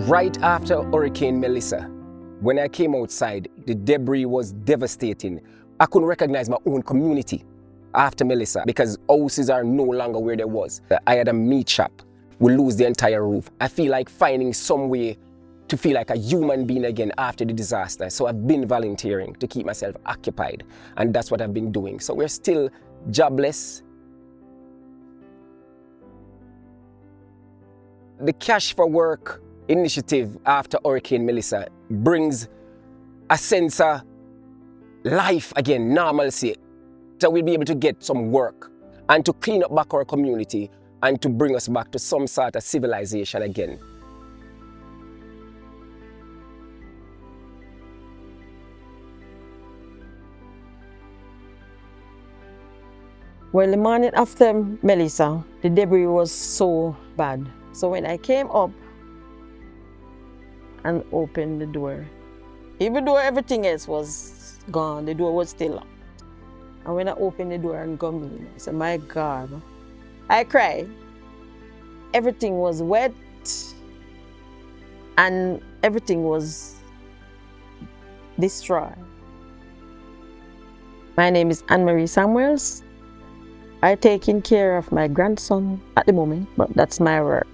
Right after Hurricane Melissa, when I came outside, the debris was devastating. I couldn't recognize my own community after Melissa because houses are no longer where they was. I had a meat shop. We lose the entire roof. I feel like finding some way to feel like a human being again after the disaster. So I've been volunteering to keep myself occupied, and that's what I've been doing. So we're still jobless. The Cash for Work initiative after Hurricane Melissa brings a sense of life again, normalcy. So we'll be able to get some work and to clean up back our community and to bring us back to some sort of civilization again. Well, the morning after Melissa, the debris was so bad. So when I came up and opened the door, even though everything else was gone, the door was still locked. And when I opened the door and come in, I said, my God, I cried. Everything was wet and everything was destroyed. My name is Anne-Marie Sawyers. I'm taking care of my grandson at the moment, but that's my work.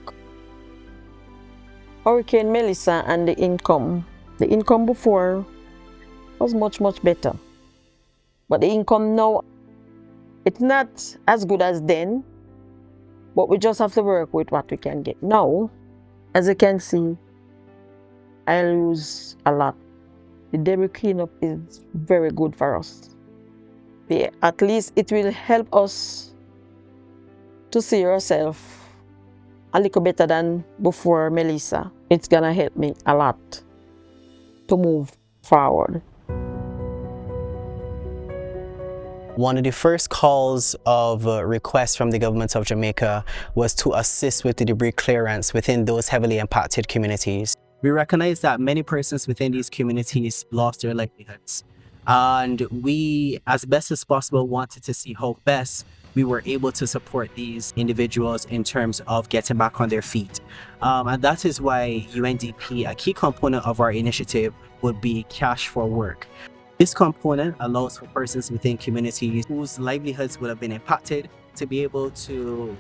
Hurricane Melissa and the income before was much, much better. But the income now, it's not as good as then, but we just have to work with what we can get. Now, as you can see, I lose a lot. The debris cleanup is very good for us. At least it will help us to see ourselves a little better than before Melissa. It's gonna help me a lot to move forward. One of the first calls of requests from the government of Jamaica was to assist with the debris clearance within those heavily impacted communities. We recognize that many persons within these communities lost their livelihoods. And we, as best as possible, wanted to see how best we were able to support these individuals in terms of getting back on their feet. And that is why UNDP, a key component of our initiative, would be Cash for Work. This component allows for persons within communities whose livelihoods would have been impacted to be able to,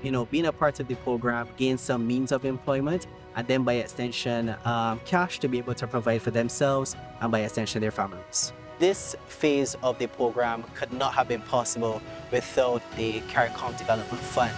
being a part of the program, gain some means of employment, and then by extension, cash to be able to provide for themselves and by extension their families. This phase of the program could not have been possible without the CARICOM Development Fund.